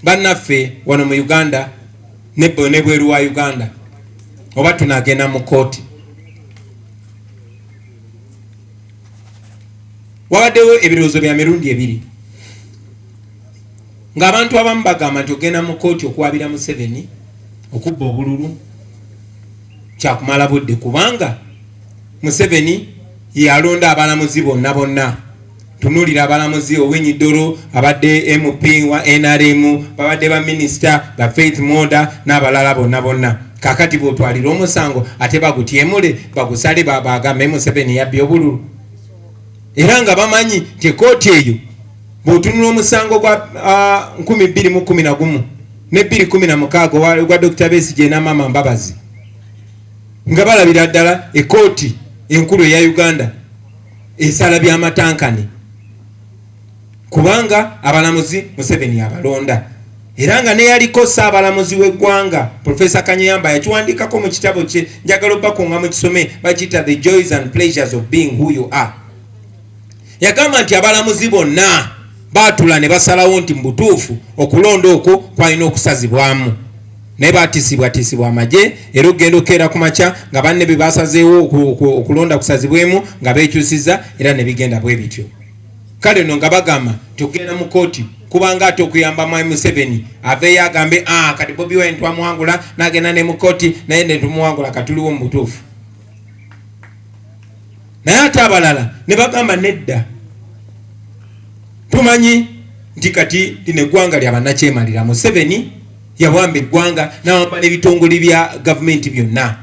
bannaffe wano mu Uganda ne bweru wa Uganda oba tunagenda mu kooti. Wawaddewo ebirowoozo bya mirundi ebiri ng'abantu abamu bagamba nti ogenda mu kooti okwabira Museveni okubba obululu kyakumala budde kubanga Museveni yalonda abalamuzi bonna. Tunulira abalamuzi Owiny-Dollo abadde MP wa NRM babadde ba minister ba Faith Moda n'abalala bonna. Kakati bw'otwalira omusango ate bagutyemule bagusale bagambe Museveni yabbye obululu. Era nga bamanyi nti kooti eyo bw'otunula omusango gwa 2011 ne 2016 gwa Dr. Besigye na Mama Mbabazi nga balabira ddala ekooti enkulu eya Uganda esala by'amatankane kubanga abalamuzi Museveni abalonda. Era nga ne yaliko Ssaabalamuzi w'eggwanga Professor Kanyeyamba yakiwandikako mu kitabo kye njagala obbakonga mu kisome bakiyita The Joys and Pleasures of Being Who You Are. Yagamba nti abalamuzi bonna baatula ne basalawo nti mu butuufu okulonda okwo kwalina okusazibwamu naye baatisibwa amagye era okugenda okukeera ku makya nga banne be basazeewo okulonda kusazibwemu nga beekyusiza era ne bigenda bwe bityo. Kale nno nga bagamba tugenda mu kooti kubanga ate okuyamba Mwami Museveni aveeyo agambe kati Bobi Wine twamuwangula n'agenda ne mu kooti naye ne tumuwangula katuliwo mu butuufu. Naye ate abalala ne bagamba nedda tumanyi nti kati lino eggwanga lya bannakyemalira. Museveni yawamba eggwanga n'awamba n'ebitongole bya gavumenti byonna.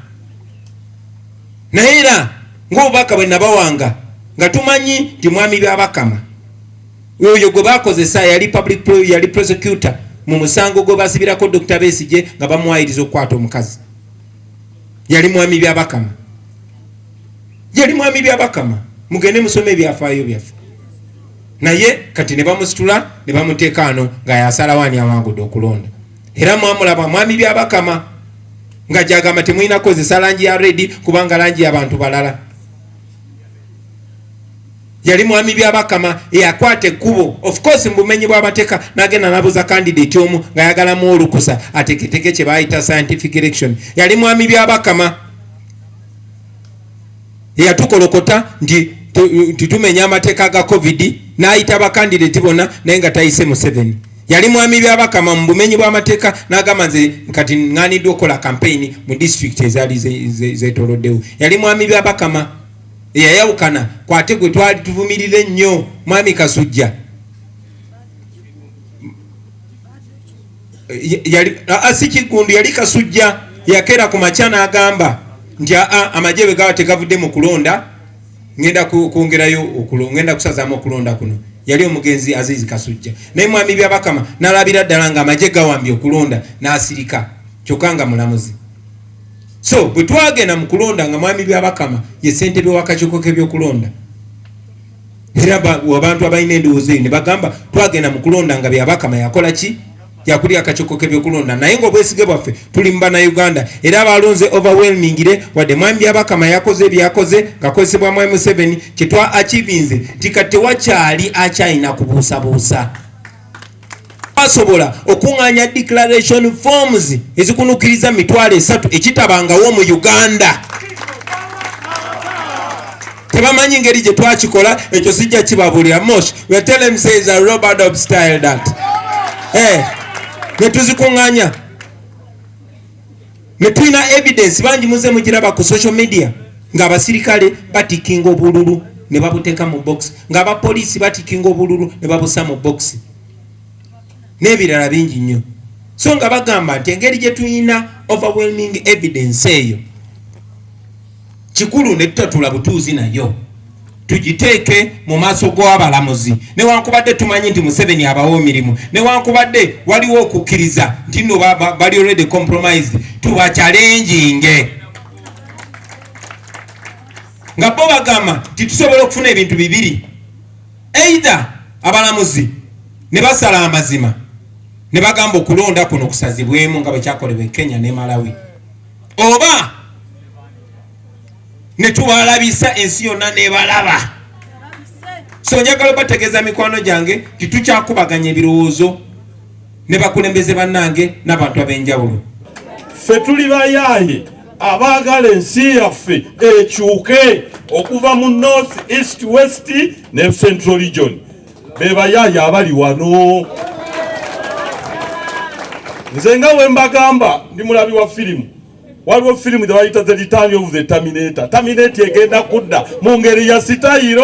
Naye era ng'obubaka bwe nabawanga nga tumanyi nti mwami byabakama oyo gwe bakozesa yali prosecutor mu musango gwe basibirako Dr. Besigye nga bamuwayiriza okukwata omukazi. Yali mwami byabakama. Mugende musome ebyafaayo byaffe. Naye kati ne bamusitula ne bamuteeka ano nga yasalawaani awangudde okulonda. Era mwamulaba mwami byabakama nga gyagamba temulina kozesa langi ya redi kubanga langi y'abantu balala. Yali mwami byabakama eyakwata ekkubo of course mbumenyi bw'amateeka n'agenda nabuza candidate omu nga yagalamu olukusa ateketeke kye bayita scientific election. Yali mwami byabakama eyatukolokota nti tumenya amateeka ga COVID n'ayita abakandidate bonna naye nga tayise Museveni. Yali mwami byabakama mu bumenyi bw'amateeka n'agamba nze kati ŋŋaaniddwa okukola campaign mu district ezaali zeetooloddewo. Yali mwami byabakama eyayawukana kwate gwe twali tuvumirira ennyo Mwami Kasujja. Si Kigundu yali Kasujja yakeera ku makya n'agamba nti amagye bwe gawa tegavudde mu kulonda ngenda kwongerayo ngenda kusazaamu okulonda kuno. Yali omugenzi Azizi Kasujja. Naye mwami byabakama n'alabira ddala nga amagye gawambye okulonda n'asirika kyokka nga mulamuzi. So bwe twagenda mu kulonda nga mwami byabakama ye ssentebe w'akakiiko k'ebyokulonda. Era abantu abalina endowooza eyo ne bagamba twagenda mu kulonda nga byabakama yakola ki? Yakulira akakiiko k'ebyokulonda. Naye ng'obwesige bwaffe tuli mu Bannayuganda era abalonze overwhelmingire wadde mwami byabakama yakoze byakoze ng'akozesebwa Mwami Museveni kye twa achievinze nti kati tewakyali akyalina kubuusabuusa. Basobola okuŋŋaanya declaration forms ezikunukkiriza 3,000 ekitabangawo mu Uganda. Tebamanyi ngeri gye twakikola ekyo sijja kibabuulira. Mosh we tell him says a Robert Dobb style that ne tuzikuŋŋaanya ne tulina evidence bangi muze mugiraba ku social media ng'abasirikale batikinga obululu ne babuteeka mu box ng'abapoliisi batikinga obululu ne babusa mu box n'ebirala bingi nnyo. So nga bagamba nti engeri gye tuyina overwhelming evidence eyo kikulu ne tutatula butuuzi nayo tugiteeke mu maaso g'abalamuzi newankubadde tumanyi nti Museveni abawo emirimu newankubadde waliwo okukkiriza nti nno bali already compromised tubachallenginge nga bo bagamba nti tusobola okufuna ebintu bibiri either abalamuzi ne basala amazima ne bagamba okulonda kuno kusazibwemu nga bwe kyakolebwa Kenya ne Malawi oba ne tubalabisa ensi yonna nebalaba. So njagala bategeeza mikwano gyange titukyakubaganya ebirowoozo ne bakulembeze bannange n'abantu ab'enjawulo. Ffe tuli bayaaye abaagala ensi yaffe ekyuke okuva mu north east west ne central region be bayaaye abali wano. Nze nga we mbagamba ndi mulabi wa firimu. Waliwo firimu gye bayita The Return of the Terminator. Terminator egenda kudda mu ngeri ya sitayiro.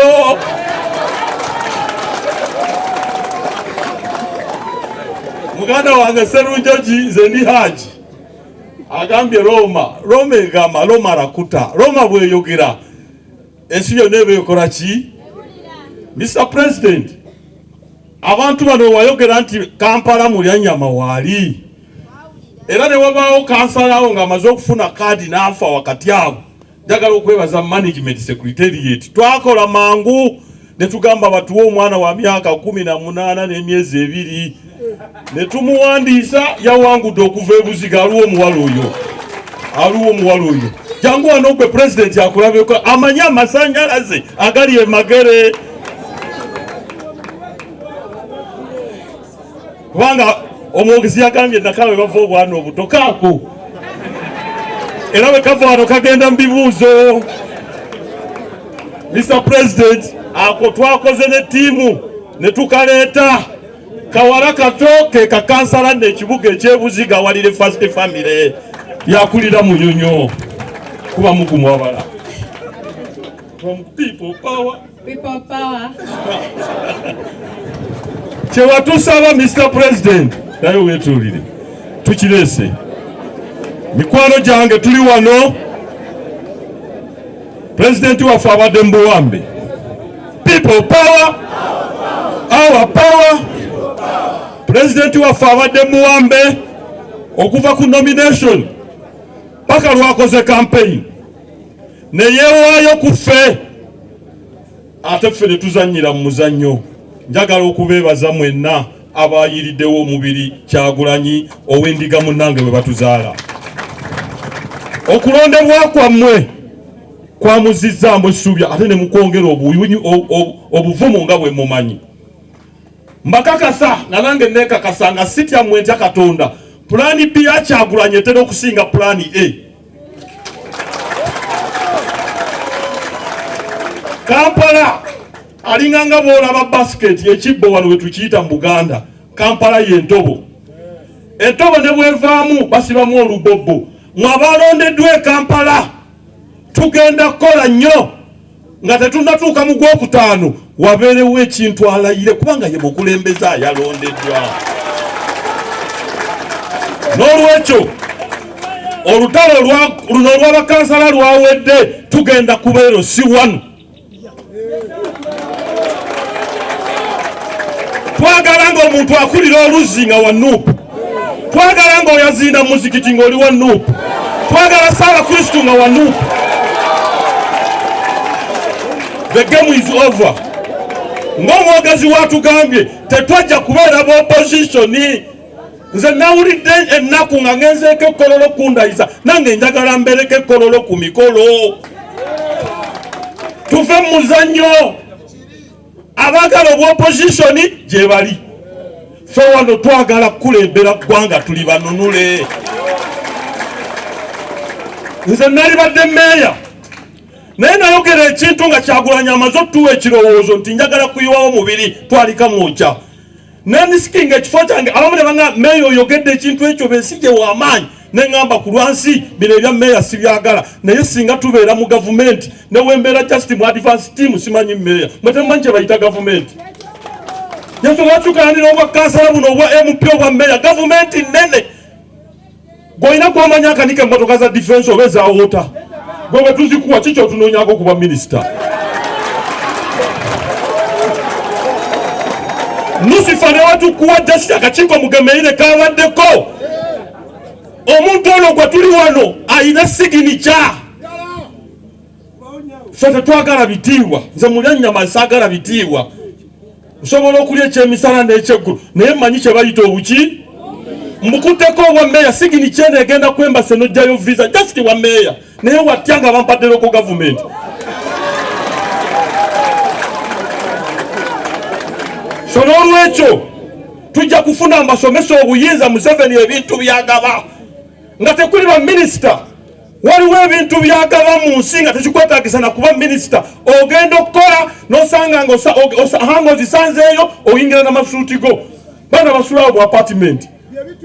Muganda wange Serunjoji nze ndi Haji agambye Roma egamba Roma rakuta. Roma bweyogera ensi yonna ebeekola ki? Mr. President, abantu bano wayogera nti Kampala mulyanyama waali era ne wabaawo kansalawo ng'amaze okufuna kaadi n'afa wakati awo. Njagala okwebaza management secretariat twakola mangu ne tugamba batuwe omwana wa myaka 18 n'emyezi 2 ne tumuwandiisa yawangudde okuva ebuziga. Aliwo omuwala oyo jangu wano gwe president akulabeko amanyi amasanyalaze agali emagere kubanga omwogezi yagambye nakawe bava obwana obutokaako era bwe kava wano kagenda mu bibuuzo. Mr. President, ako twakoze ne ttiimu ne tukaleeta kawala kato ke kakansala n'ekibuga ekyebuziga walire first family yakulira Munyonyo kuba mugumu wabala from people power. Kyewatusaba Mr. President naye weetuulire tukireese mikwano gyange tuli wano. President waffe abadde mu buwambe. People power, our power. President waffe abadde mu buwambe okuva ku nomination paka lwakoze campaign ne yeewaayo ku ffe ate ffe ne tuzannyira mu muzannyo. Njagala okubeebaza mwenna abayiriddewo omubiri Kyagulanyi ow'endiga munnange bwe batuzaala. Okulondebwa kwammwe kwamuzizzaamu essuubi ate ne mukwongera obuvumu nga bwe mumanyi. Mbakakasa nga nange neekakasa nga sityammwe ntya Katonda pulaani B ya Kyagulanyi etera okusinga pulaani A. Kampala alinganga bw'olaba basiketi ekibbo wano we tukiyita mu Buganda. Kampala y'entobo. Entobo ne bwevaamu basibamu olubobbo. Mwe abalondeddwa e Kampala tugenda kukola nnyo nga tetunnatuuka mu Gwokutaano wabeerewo ekintu alayire kubanga ye mukulembeze ayalondeddwa. N'olwekyo olutalo luno olw'abakansala lwawedde tugenda kubeera C1. Twagala ng'omuntu akulira oluzzi nga wa Nuupu. Twagala ng'oyazinda muzikiti ng'oli wa Nuupu. Twagala Ssaabakristu nga wa Nuupu. The game is over. Ng'omwogezi watugambye tetwajja kubeera b'opposition. Nze nawulidde ennaku nga ngenzeeko ekkololo kundayiza nange njagala mbereko ekkololo ku mikolo. Tuve mu muzannyo. Abagala obw'opposition gye bali. Ffe wano twagala kukulembera ggwanga tuli banunule. Nze nali badde mmeeya naye nayogera ekintu nga Kyagulanyi amaze otuwa ekirowoozo nti njagala kuyiwawo mubiri twalika mwokya. Nandisikinga ekifo kyange abamu ne banga meeya oyogedde ekintu ekyo bensi gye w'amaanyi nengamba ku lwansi bino ebya meya sibyagala naye singa tubeera mu gavumenti ne wembeera just mu advance team simanyi meya mwetemumanyi kye bayita gavumenti yensonga tukanira obwa kansala buno obwa MP obwa meya gavumenti nnene gwolina gwomanya akanika emmotoka za defense oba ezawota gwe bwe tuzikuwa kiki otunoonyako kuba minisita Lucifer ne watukuwa just akakiiko mugemeire kabaddeko omuntu ono gwe tuli wano ayina siginicha ffe tetwagala bitiibwa nze mulyannyama saagala bitiibwa nsobola okulya ekyemisala n'ekyeggulu naye mmanyi kye bayita obuki mbukutteko obwa meeya siginicha eno egenda kwembase n'ojjayo visa just wa meeya naye watya nga bampaddereko gavumenti so n'olwekyo tujja kufuna amasomesa obuyinza Museveni ebintu byagaba nga tekuli ba minisita waliwo ebintu byagaba mu nsi nga tekikwetaagisa na kuba minisita ogenda okukola n'osanga nga ozisanzeeyo oyingira n'amasuuti go bana basulawo mu apartment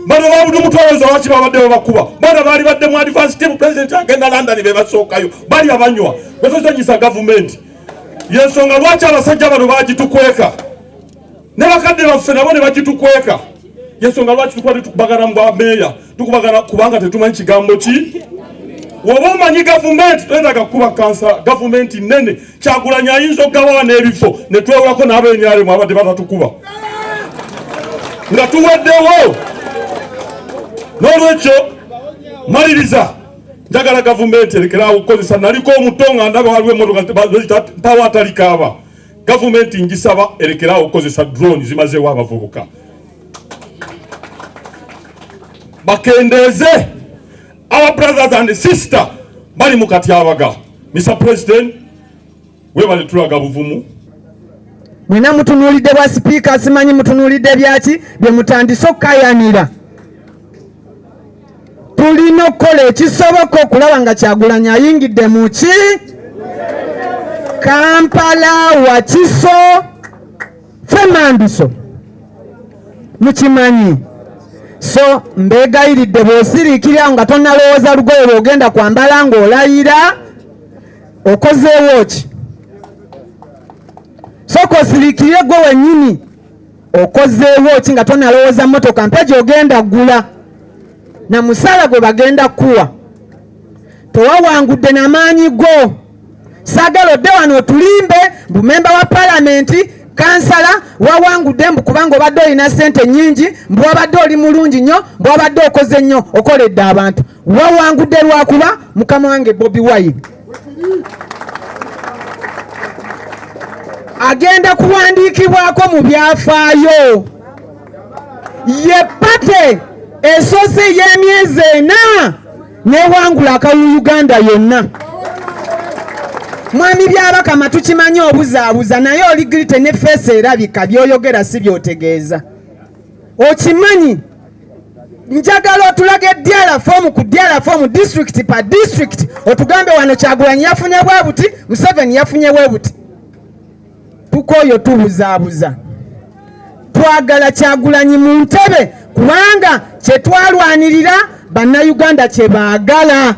bano babudu mutwaloza waki babadde babakuba bana baali badde mu advance team president agenda London be basookayo bali abanywa betosanyisa gavumenti yensonga lwaki abasajja bano bagitukweka ne bakadde baffe nabo ne bagitukweka yensonga lwaki tukwate tukubagana mu bwameeya tukubagana kubanga tetumanyi kigambo ki woba omanyi gavumenti twetaaga kuba kansa gavumenti nnene Kyagulanyi ayinza okugabawa n'ebifo ne twewulako n'abenyale mu abadde batatukuba nga tuwaddewo n'olwekyo maliriza njagala gavumenti erekeraawo okukozesa naliko omuto nga ndaba waliwo emmotoka mpawo atalikaaba gavumenti ngisaba erekeraawo okukozesa drone zimazeewo abavubuka bakendeeze our brothers and sisters bali mu katyabaga Mr. President webale tulaga buvumu mwena mutunuulidde bwa sipiika simanyi mutunuulidde byaki bye mutandise okukayanira tulina okukola ekisoboka okulaba nga Kyagulanyi ayingidde mu ki Kampala Wakiso Fremandiso mukimanyi so mbegayiridde bw'osiriikirira nga tonnalowooza lugoye lw'ogenda kwambala ng'olayira okozeewo ki soka osiriikirire gwe wennyini okozeewo ki nga tonnalowooza mmotoka mpe gy'ogenda ggula na musala gwe bagenda kuwa towawangudde n'amaanyi go saagala odde wano otulimbe bumemba wa palamenti kansala wawangudde mbu kubanga obadde olina ssente nnyingi mbu wabadde oli mulungi nnyo mbu wabadde okoze nnyo okoledde abantu wawangudde lwakuba mukama wange Bobi Wine agenda kuwandiikibwako mu byafaayo ye pate esoose y'emyezi 4 newangula akalulu Uganda yonna mwami byabakama tukimanyi obuzaabuza naye oligirite ne feesi erabika byoyogera si byotegeeza okimanyi njagala otulage edyala fomu ku dyala fomu district pa district otugambe wano Kyagulanyi yafunye bwe buti Museveni yafunye bwe buti tukooyo tubuzaabuza twagala Kyagulanyi mu ntebe kubanga kye twalwanirira bannayuganda kye baagala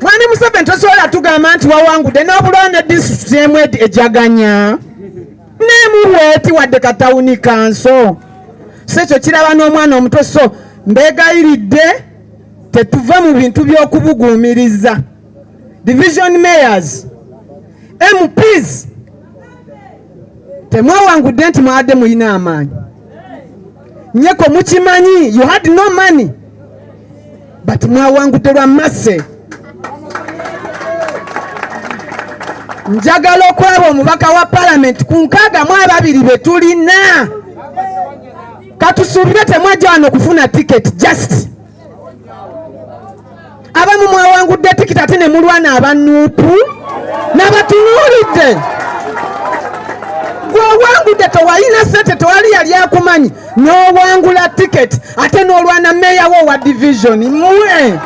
mwani Museveni tosobola tugamba nti wawangudde n'obulwa ne disitulikiti emu ejaganya n'emubweti wadde katawuni kanso si ekyo kiraba n'omwana omuto so mbegayiridde tetuve mu bintu by'okubuguumiriza division mayors MPs temwawangudde nti mwadde muyina amaanyi nyeko mukimanyi you had no money but mwawangudde lwa masse njagala okwaba omubaka wa palamenti ku 62 be tulina katusuubire temwajja wano okufuna tiketi just abamu mwawangudde tikiti ate ne mulwana abanuupu n'abatunuulidde gw'owangudde tewalina ssente tewali yali akumanyi n'owangula tiketi ate n'olwana meeya wo wa division muwe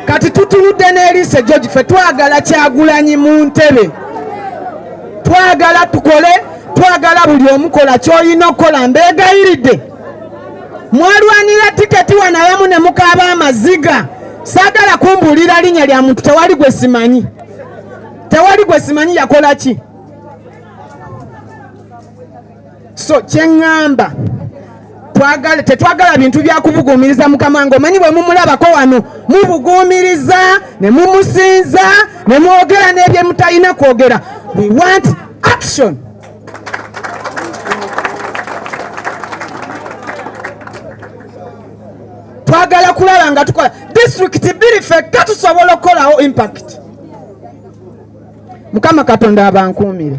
kati tutunudde n'eriise George ffe twagala Kyagulanyi mu ntebe twagala tukole twagala buli omukola ky'olina okukola mbeegayiridde mwalwanira tiketi wanawamu ne mukaaba amaziga. Saagala kumbuulira linnya lya muntu tewali gwe simanyi. Tewali gwe simanyi yakola ki? So kyeŋŋamba tetwagala bintu bya kubuguumiriza Mukama ng'omanyi bwe mumulabako wano mubuguumiriza ne mumusinza ne mwogera n'ebye mutalina kwogera. We want action. Twagala kulaba nga tukola district biri fekka tusobola okukolawo impact. Mukama Katonda abankuumire.